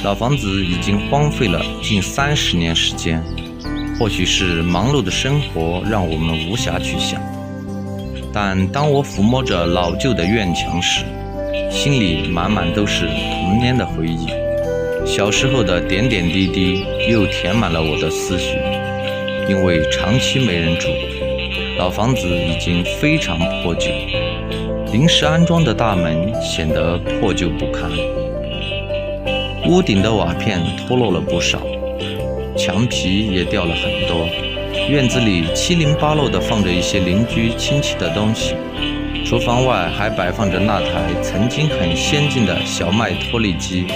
老房子已经荒废了近30年时间，或许是忙碌的生活让我们无暇去想，但当我抚摸着老旧的院墙时，心里满满都是童年的回忆。小时候的点点滴滴又填满了我的思绪。因为长期没人住，老房子已经非常破旧，临时安装的大门显得破旧不堪，屋顶的瓦片脱落了不少，墙皮也掉了很多。院子里七零八落地放着一些邻居亲戚的东西，厨房外还摆放着那台曾经很先进的小麦脱粒机，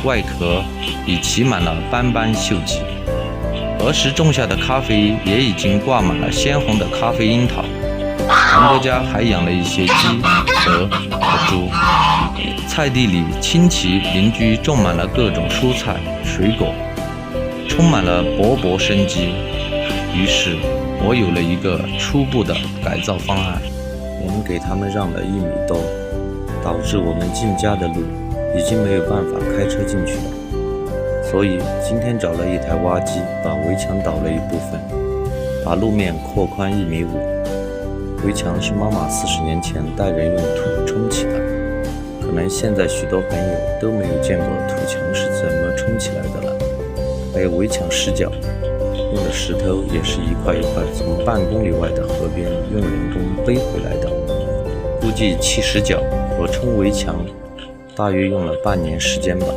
外壳已起满了斑斑锈迹。儿时种下的咖啡也已经挂满了鲜红的咖啡樱桃。堂哥家还养了一些鸡、鹅和猪。菜地里亲戚邻居种满了各种蔬菜水果，充满了勃勃生机。于是我有了一个初步的改造方案。我们给他们让了1米多，导致我们进家的路已经没有办法开车进去了。所以今天找了一台挖机，把围墙倒了一部分，把路面扩宽1.5米。围墙是妈妈40年前带人用土冲起的，可能现在许多朋友都没有见过土墙是怎么冲起来的了。还有围墙石角，用的石头也是一块一块从半公里外的河边用人工背回来的，估计砌石角和冲围墙大约用了半年时间吧。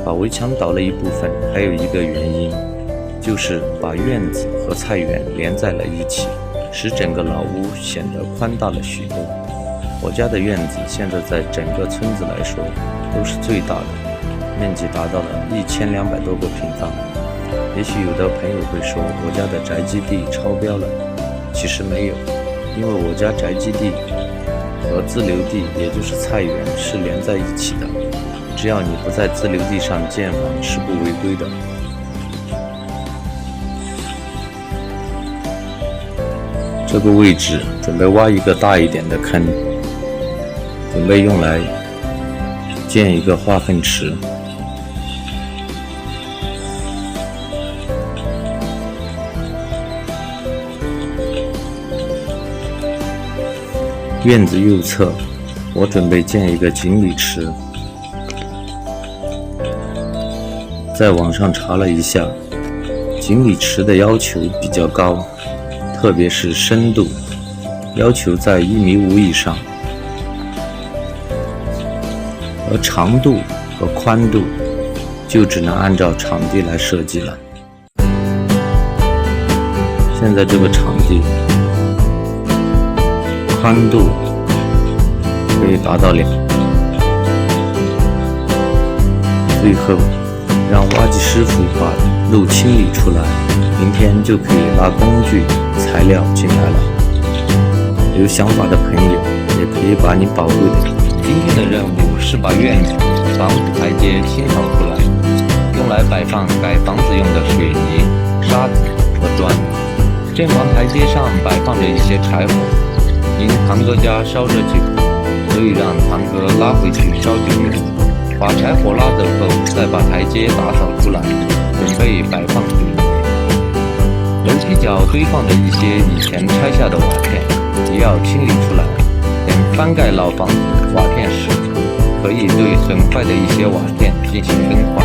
把围墙倒了一部分，还有一个原因，就是把院子和菜园连在了一起，使整个老屋显得宽大了许多。我家的院子现在在整个村子来说都是最大的，面积达到了1200多个平方。也许有的朋友会说我家的宅基地超标了，其实没有，因为我家宅基地和自留地也就是菜园是连在一起的，只要你不在自留地上建房是不违规的。这个位置准备挖一个大一点的坑，准备用来建一个化粪池。院子右侧我准备建一个锦鲤池。在网上查了一下，锦鲤池的要求比较高，特别是深度，要求在1.5米以上，而长度和宽度就只能按照场地来设计了。现在这个场地宽度可以达到2，最后让挖机师傅把路清理出来，明天就可以拉工具材料进来了。有想法的朋友也可以把你宝贵的。今天的任务是把院子房子台阶清扫出来，用来摆放盖房子用的水泥、沙子和砖。正房台阶上摆放着一些柴火，因堂哥家烧着酒，所以让堂哥拉回去烧酒用。把柴火拉走后，再把台阶打扫出来，准备摆放水泥。楼梯角堆放着一些以前拆下的瓦片，也要清理出来。等翻盖老房子瓦片时，可以对损坏的一些瓦片进行更换。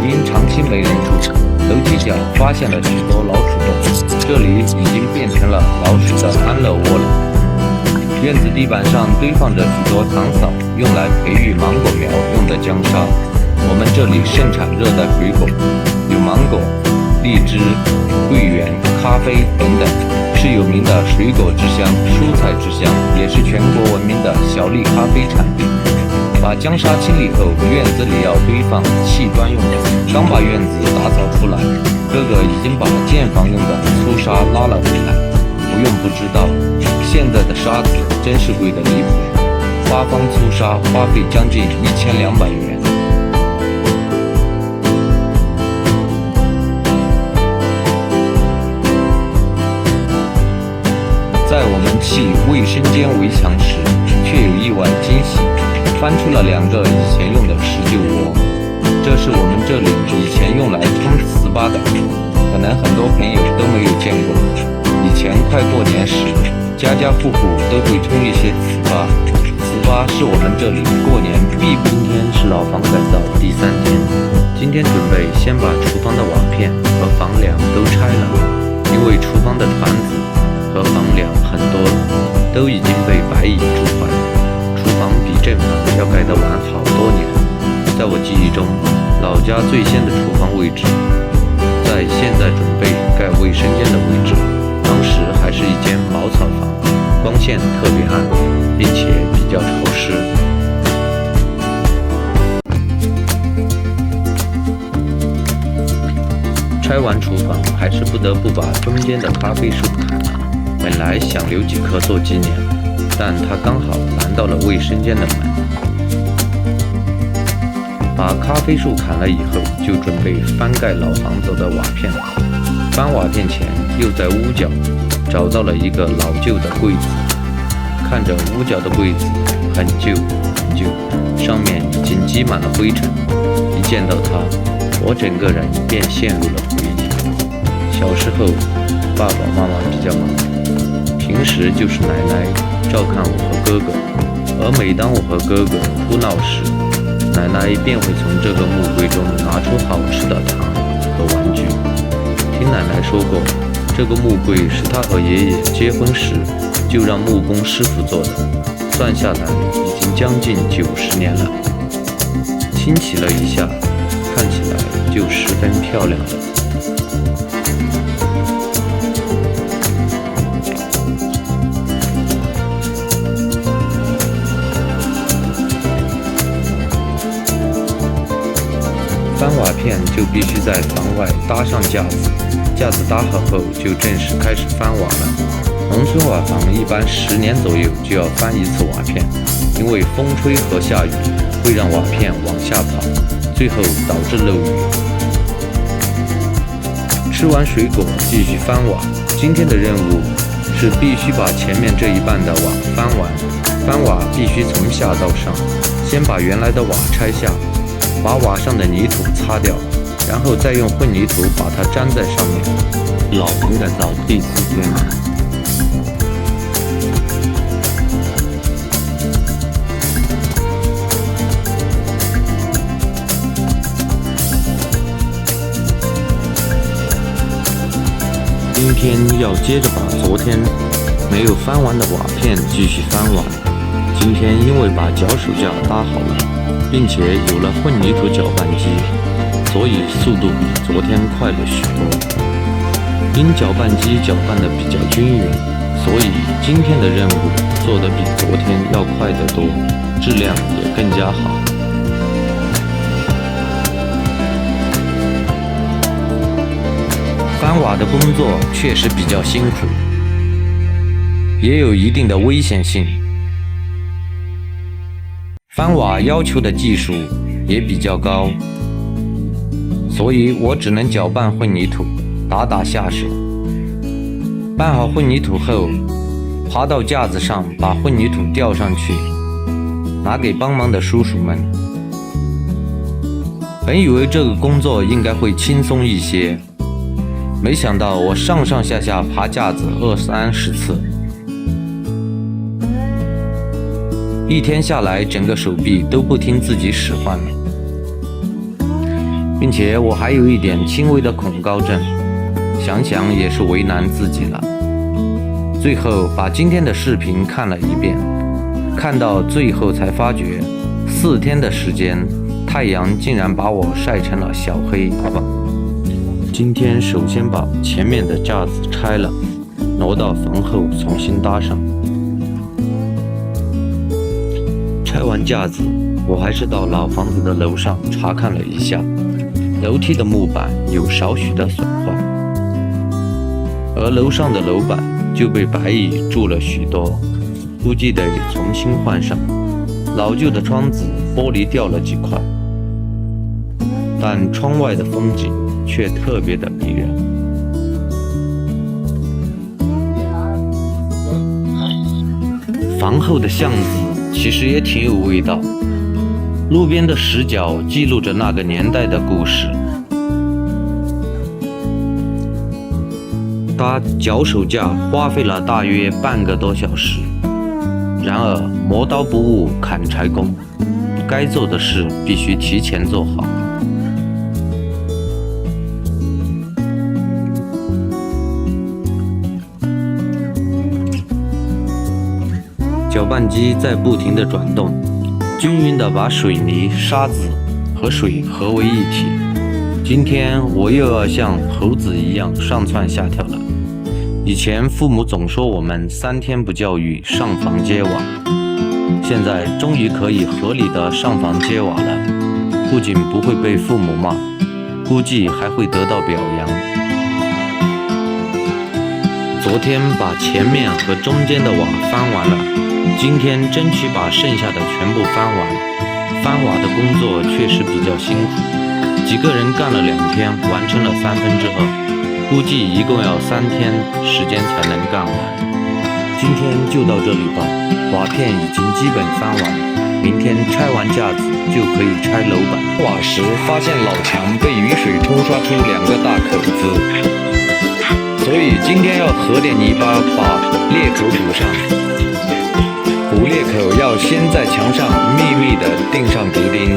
因长期没人住，楼梯角发现了许多老鼠洞，这里已经变成了老鼠的安乐窝了。院子地板上堆放着许多糖嫂用来培育芒果苗用的浆沙。我们这里盛产热带水果，有芒果、荔枝、桂圆、咖啡等等，是有名的水果之乡、蔬菜之乡，也是全国闻名的小粒咖啡产地。把浆沙清理后，院子里要堆放砌砖用的。刚把院子打扫出来，哥哥已经把建房用的粗沙拉了回来。不用不知道，现在的沙子真是贵得离谱，8方粗沙花费将近1200元。在我们砌卫生间围墙时，却有意外惊喜，翻出了2个以前用的石臼窝。这是这里以前用来冲糍粑的，可能很多朋友都没有见过。以前快过年时，家家户户都会冲一些糍粑。糍粑是我们这里过年必不。今天是老房改造第3天，今天准备先把厨房的瓦片和房梁都拆了，因为厨房的团子和房梁很多都已经被白蚁蛀坏了。厨房比正房要改得晚好多年，在我记忆中，老家最先的厨房位置在现在准备盖卫生间的位置，当时还是一间茅草房，光线特别暗，并且比较潮湿。拆完厨房，还是不得不把中间的咖啡树砍了。本来想留几棵做纪念，但它刚好拦到了卫生间的门。把咖啡树砍了以后，就准备翻盖老房子的瓦片了。翻瓦片前，又在屋角找到了一个老旧的柜子。看着屋角的柜子，很旧很旧，上面已经积满了灰尘。一见到它，我整个人便陷入了回忆。小时候，爸爸妈妈比较忙，平时就是奶奶照看我和哥哥，而每当我和哥哥哭闹时，奶奶便会从这个木柜中拿出好吃的糖和玩具。听奶奶说过，这个木柜是她和爷爷结婚时就让木工师傅做的，算下来已经将近90年了。清洗了一下，看起来就十分漂亮了。翻瓦片就必须在房外搭上架子，架子搭好后就正式开始翻瓦了。农村瓦房一般10年左右就要翻一次瓦片，因为风吹和下雨会让瓦片往下跑，最后导致漏雨。吃完水果继续翻瓦，今天的任务是必须把前面这一半的瓦翻完。翻瓦必须从下到上，先把原来的瓦拆下，把瓦上的泥土擦掉，然后再用混凝土把它粘在上面。老房改造第4天。今天要接着把昨天没有翻完的瓦片继续翻完。今天因为把脚手架搭好了，并且有了混凝土搅拌机，所以速度比昨天快了许多。因搅拌机搅拌得比较均匀，所以今天的任务做得比昨天要快得多，质量也更加好。翻瓦的工作确实比较辛苦，也有一定的危险性。翻瓦要求的技术也比较高，所以我只能搅拌混凝土，打下手。拌好混凝土后，爬到架子上把混凝土吊上去，拿给帮忙的叔叔们。本以为这个工作应该会轻松一些，没想到我上下爬架子20-30次，一天下来整个手臂都不听自己使唤了，并且我还有一点轻微的恐高症，想想也是为难自己了。最后把今天的视频看了一遍，看到最后才发觉4天的时间，太阳竟然把我晒成了小黑。今天首先把前面的架子拆了，挪到房后重新搭上。拆完架子，我还是到老房子的楼上查看了一下，楼梯的木板有少许的损坏，而楼上的楼板就被白蚁蛀了许多，估计得重新换上。老旧的窗子玻璃掉了几块，但窗外的风景却特别的迷人。房后的巷子其实也挺有味道，路边的石角记录着那个年代的故事。搭脚手架花费了大约半个多小时。然而磨刀不误砍柴工，该做的事必须提前做好。搅拌机在不停地转动，均匀地把水泥、沙子和水合为一体。今天我又要像猴子一样上蹿下跳了。以前父母总说我们3天不教育上房揭瓦，现在终于可以合理的上房揭瓦了，不仅不会被父母骂，估计还会得到表扬。昨天把前面和中间的瓦翻完了，今天争取把剩下的全部翻完。翻瓦的工作确实比较辛苦，几个人干了2天，完成了2/3。估计一共要3天时间才能干完。今天就到这里吧，瓦片已经基本翻完，明天拆完架子就可以拆楼板。瓦时发现老墙被雨水冲刷出2个大口子，所以今天要和点泥巴把裂口补上。补裂口要先在墙上密密地钉上竹钉，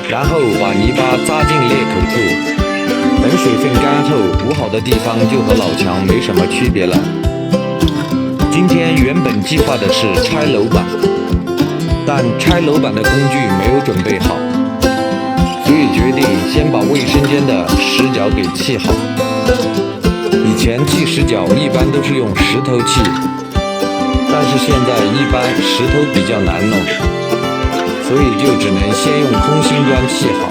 然后把泥巴扎进裂口处。等水分干后，补好的地方就和老墙没什么区别了。今天原本计划的是拆楼板，但拆楼板的工具没有准备好，所以决定先把卫生间的石角给砌好。以前砌石角一般都是用石头砌，但是现在一般石头比较难弄，所以就只能先用空心砖砌好。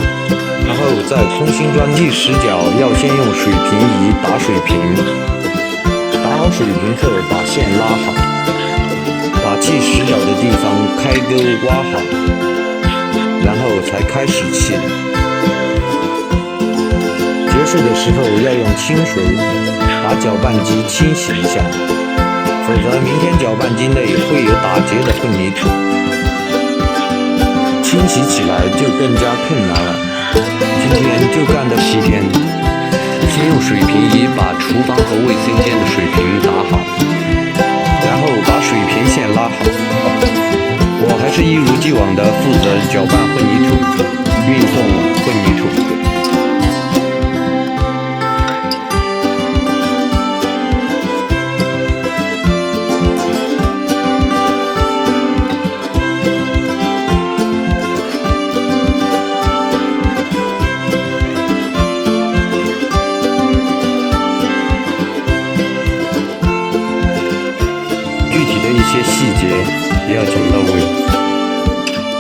然后在空心砖砌石角要先用水平仪打水平，打好水平后把线拉好，把砌石角的地方开沟挖好，然后才开始砌。结束的时候要用清水把搅拌机清洗一下，否则明天搅拌机内会有打结的混凝土，清洗起来就更加困难了。今天就干到7天，先用水平仪把厨房和卫生间的水平打好，然后把水平线拉好。我还是一如既往的负责搅拌混凝土，运送混凝土。一些细节也要讲到位，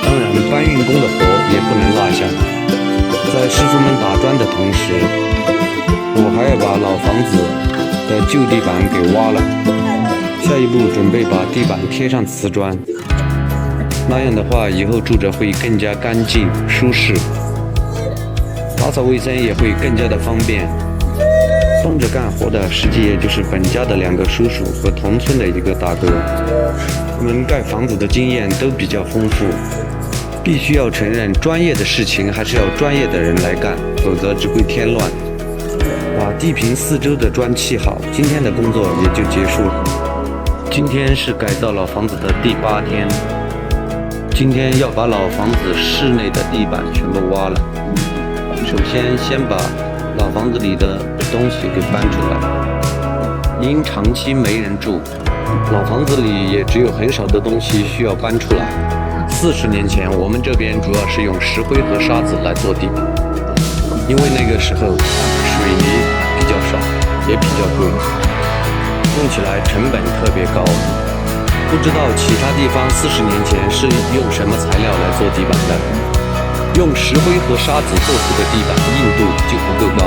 当然搬运工的活也不能落下。在师傅们打砖的同时，我还要把老房子的旧地板给挖了。下一步准备把地板贴上瓷砖，那样的话以后住着会更加干净舒适，打扫卫生也会更加的方便。帮着干活的实际也就是本家的2个叔叔和同村的1个大哥，他们盖房子的经验都比较丰富。必须要承认，专业的事情还是要专业的人来干，否则只会添乱。把地坪4周的砖砌好，今天的工作也就结束了。今天是改造老房子的第8天，今天要把老房子室内的地板全部挖了。首先把老房子里的东西给搬出来，因长期没人住，老房子里也只有很少的东西需要搬出来。40年前，我们这边主要是用石灰和沙子来做地板，因为那个时候水泥比较少，也比较贵，用起来成本特别高。不知道其他地方40年前是用什么材料来做地板的？用石灰和沙子做出的地板硬度就不够高，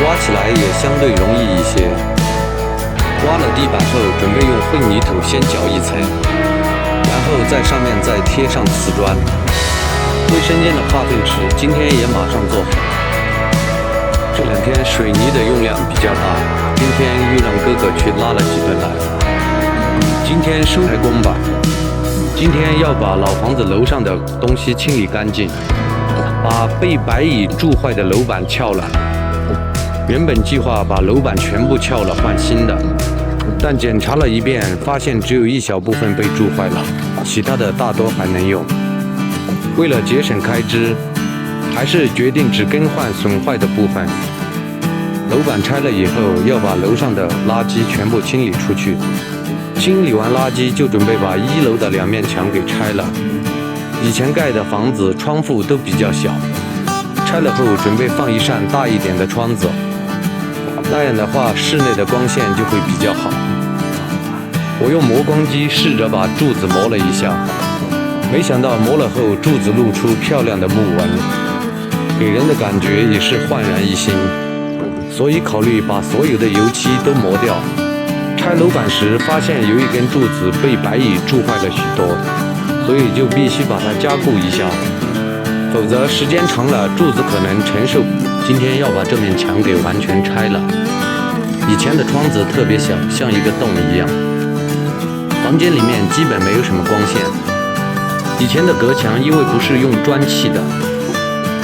挖起来也相对容易一些。挖了地板后，准备用混凝土先搅一层，然后在上面再贴上瓷砖。卫生间的化粪池今天也马上做好。这2天水泥的用量比较大，今天又让哥哥去拉了几吨来。今天收柴工吧，今天要把老房子楼上的东西清理干净，把被白蚁蛀坏的楼板撬了。原本计划把楼板全部撬了换新的，但检查了一遍，发现只有一小部分被蛀坏了，其他的大多还能用。为了节省开支，还是决定只更换损坏的部分。楼板拆了以后，要把楼上的垃圾全部清理出去。清理完垃圾，就准备把1楼的2面墙给拆了。以前盖的房子窗户都比较小，拆了后准备放一扇大一点的窗子，那样的话室内的光线就会比较好。我用磨光机试着把柱子磨了一下，没想到磨了后柱子露出漂亮的木纹，给人的感觉也是焕然一新。所以考虑把所有的油漆都磨掉。拆楼板时发现有一根柱子被白蚁蛀坏了许多，所以就必须把它加固一下，否则时间长了柱子可能承受。今天要把这面墙给完全拆了。以前的窗子特别小，像一个洞一样，房间里面基本没有什么光线。以前的隔墙因为不是用砖砌的，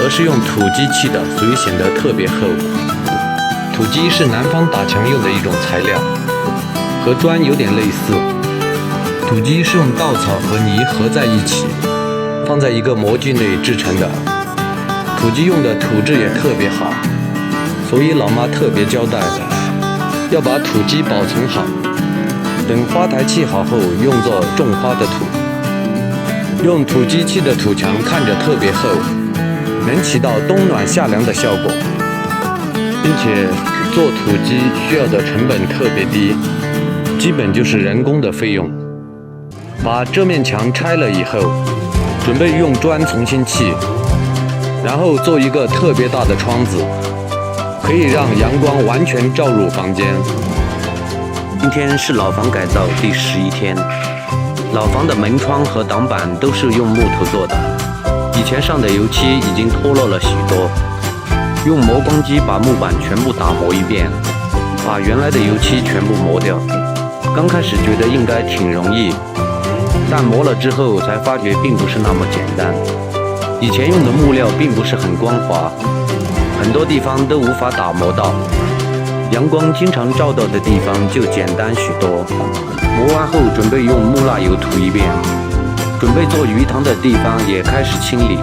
而是用土基砌的，所以显得特别厚。土基是南方打墙用的一种材料，和砖有点类似。土基是用稻草和泥合在一起，放在一个模具内制成的。土基用的土质也特别好，所以老妈特别交代要把土基保存好，等花台砌好后用作种花的土。用土基砌的土墙看着特别厚，能起到冬暖夏凉的效果，并且做土基需要的成本特别低，基本就是人工的费用。把这面墙拆了以后，准备用砖重新砌，然后做一个特别大的窗子，可以让阳光完全照入房间。今天是老房改造第11天，老房的门窗和挡板都是用木头做的，以前上的油漆已经脱落了许多，用磨光机把木板全部打磨一遍，把原来的油漆全部磨掉。刚开始觉得应该挺容易，但磨了之后才发觉并不是那么简单。以前用的木料并不是很光滑，很多地方都无法打磨到，阳光经常照到的地方就简单许多。磨完后准备用木蜡油涂一遍，准备做鱼塘的地方也开始清理。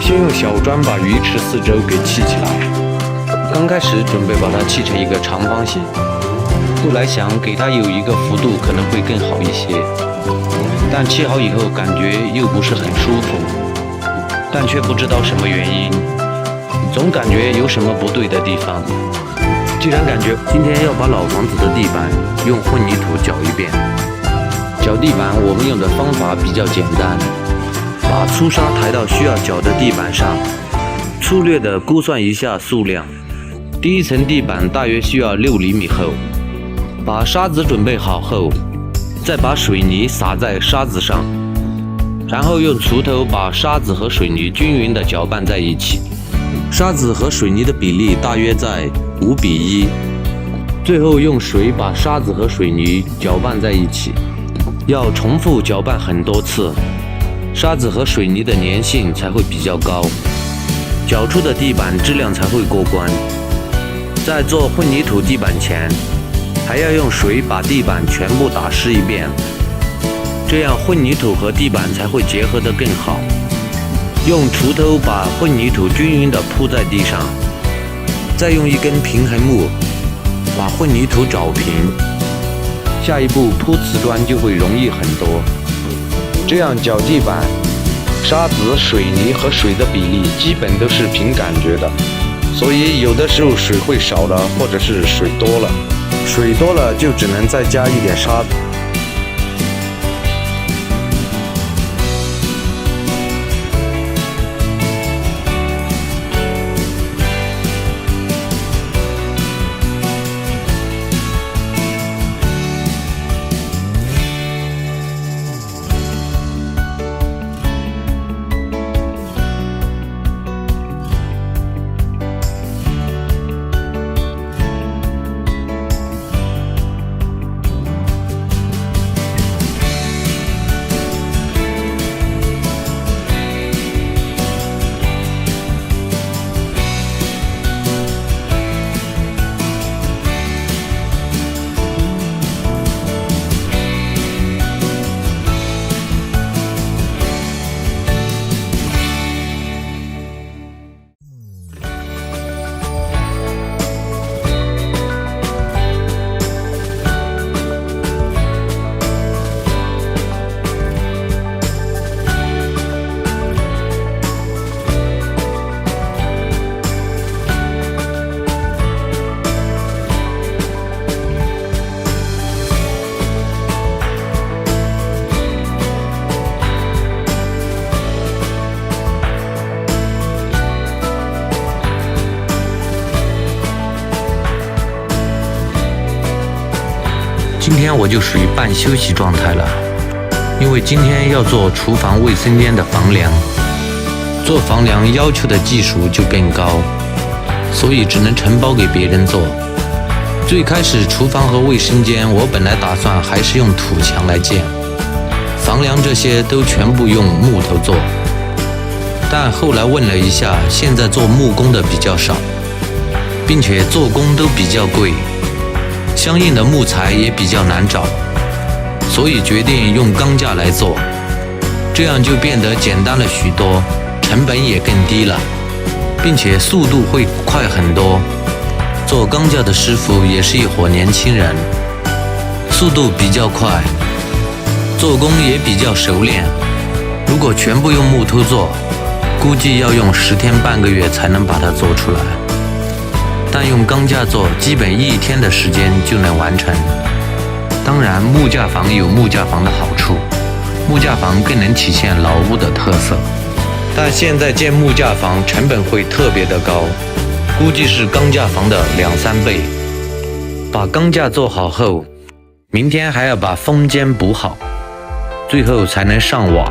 先用小砖把鱼池四周给砌起来，刚开始准备把它砌成一个长方形，后来想给它有一个幅度可能会更好一些，但砌好以后感觉又不是很舒服，但却不知道什么原因，总感觉有什么不对的地方。既然感觉今天要把老房子的地板用混凝土搅一遍，搅地板我们用的方法比较简单，把粗沙抬到需要搅的地板上，粗略地估算一下数量。第一层地板大约需要6厘米厚，把沙子准备好后，再把水泥撒在沙子上，然后用锄头把沙子和水泥均匀地搅拌在一起。沙子和水泥的比例大约在5:1，最后用水把沙子和水泥搅拌在一起，要重复搅拌很多次，沙子和水泥的粘性才会比较高，搅出的地板质量才会过关。在做混凝土地板前，还要用水把地板全部打湿一遍，这样混凝土和地板才会结合得更好。用锄头把混凝土均匀地铺在地上，再用一根平衡木把混凝土找平。下一步铺瓷砖就会容易很多。这样搅地板，沙子、水泥和水的比例基本都是凭感觉的，所以有的时候水会少了，或者是水多了。水多了就只能再加一点沙子。今天我就属于半休息状态了，因为今天要做厨房卫生间的房梁，做房梁要求的技术就更高，所以只能承包给别人做。最开始厨房和卫生间我本来打算还是用土墙来建，房梁这些都全部用木头做，但后来问了一下，现在做木工的比较少，并且做工都比较贵，相应的木材也比较难找，所以决定用钢架来做，这样就变得简单了许多，成本也更低了，并且速度会快很多。做钢架的师傅也是一伙年轻人，速度比较快，做工也比较熟练。如果全部用木头做，估计要用10天半个月才能把它做出来，但用钢架做，基本1天的时间就能完成。当然，木架房有木架房的好处，木架房更能体现老屋的特色。但现在建木架房成本会特别的高，估计是钢架房的2-3倍。把钢架做好后，明天还要把风间补好，最后才能上瓦。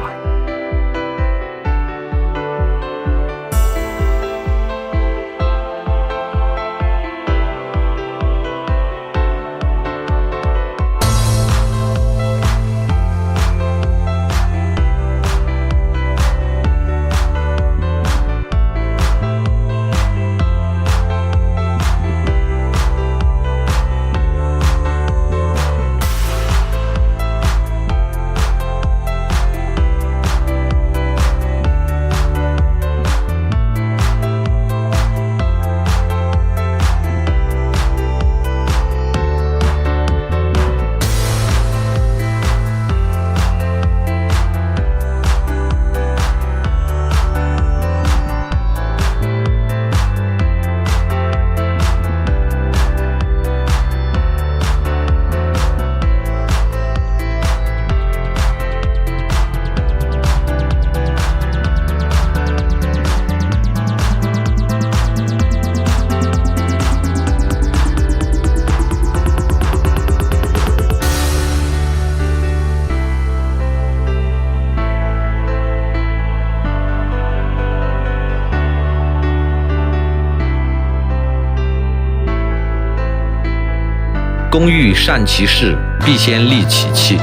工欲善其事，必先利其器。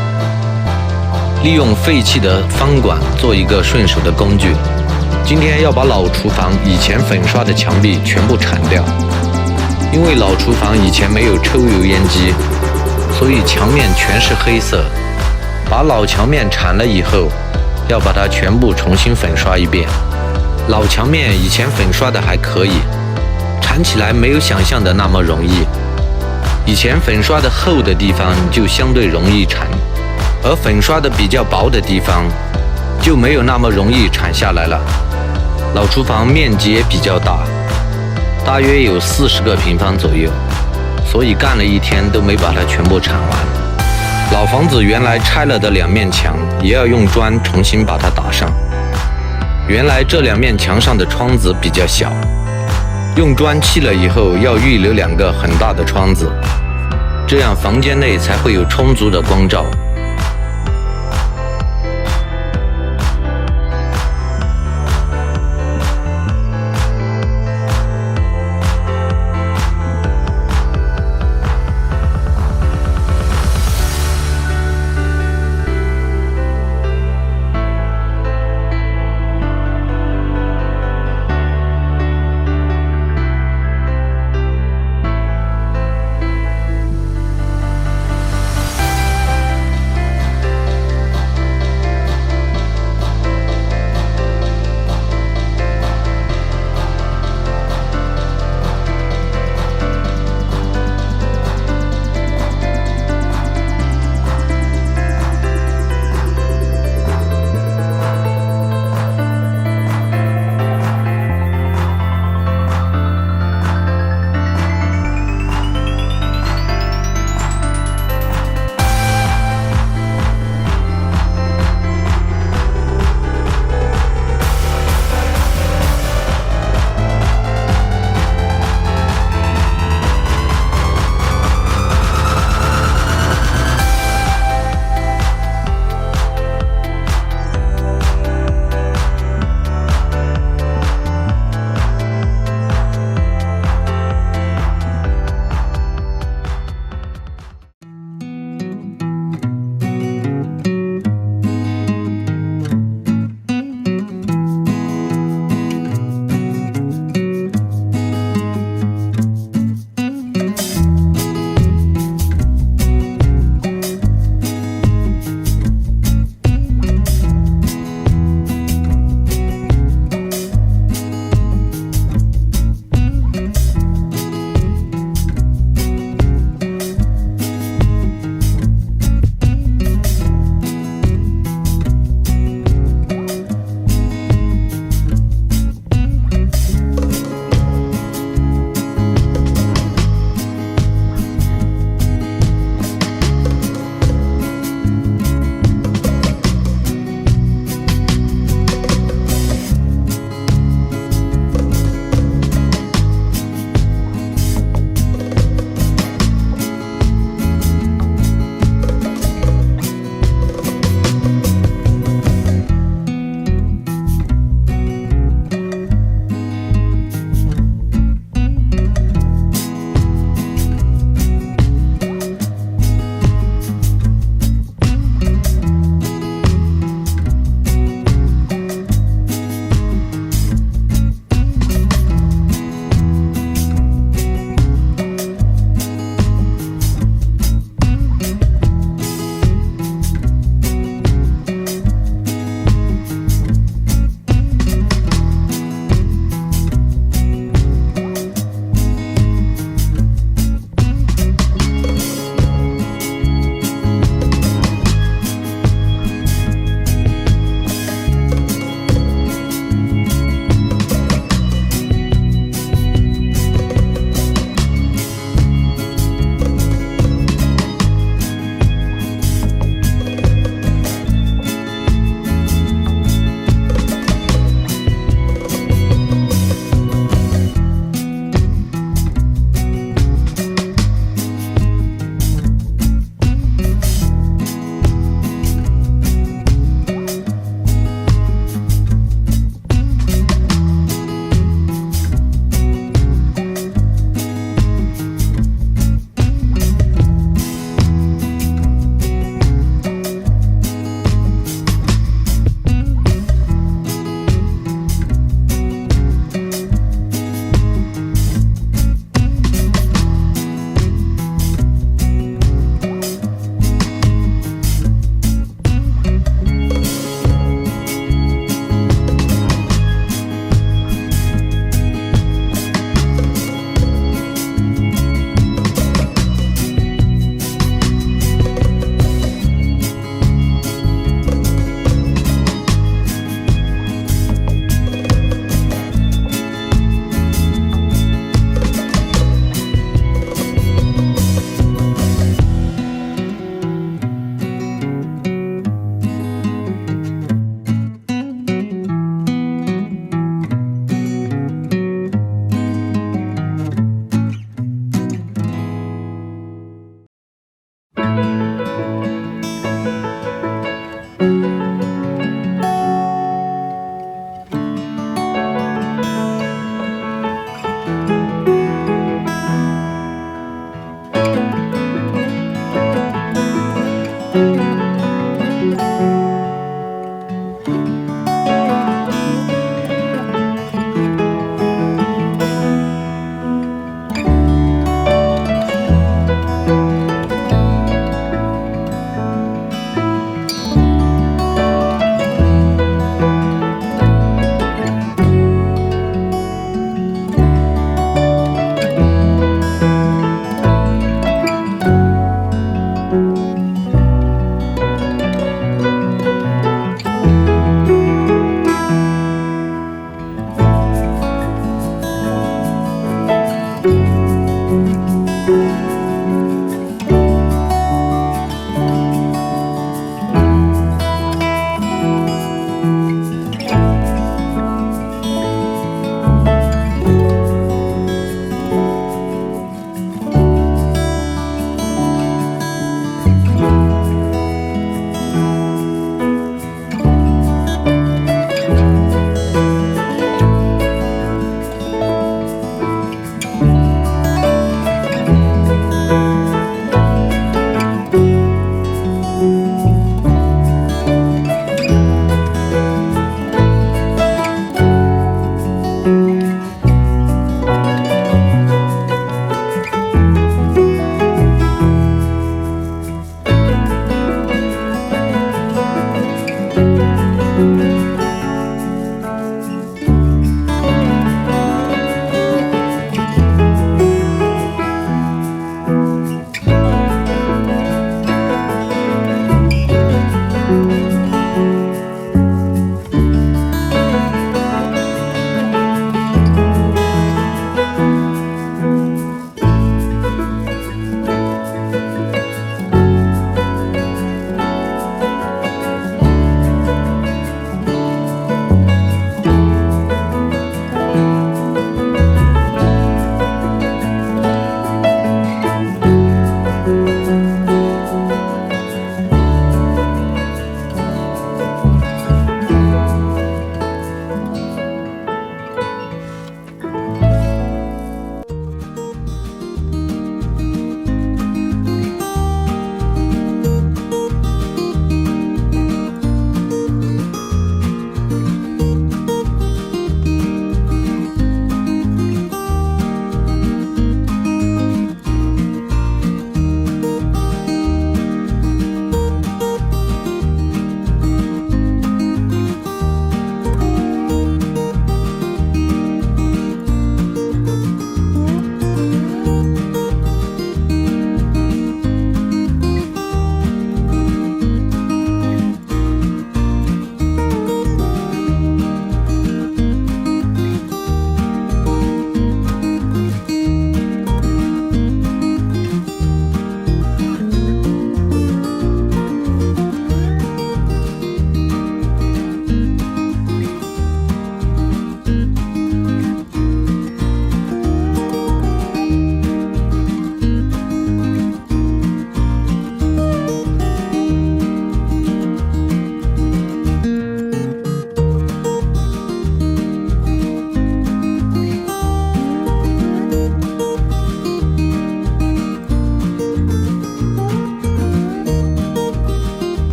利用废弃的方管做一个顺手的工具。今天要把老厨房以前粉刷的墙壁全部铲掉，因为老厨房以前没有抽油烟机，所以墙面全是黑色。把老墙面铲了以后，要把它全部重新粉刷一遍。老墙面以前粉刷的还可以，铲起来没有想象的那么容易。以前粉刷的厚的地方就相对容易铲，而粉刷的比较薄的地方就没有那么容易铲下来了。老厨房面积也比较大，大约有40个平方左右，所以干了1天都没把它全部铲完。老房子原来拆了的2面墙也要用砖重新把它打上，原来这2面墙上的窗子比较小，用砖砌了以后要预留2个很大的窗子，这样房间内才会有充足的光照。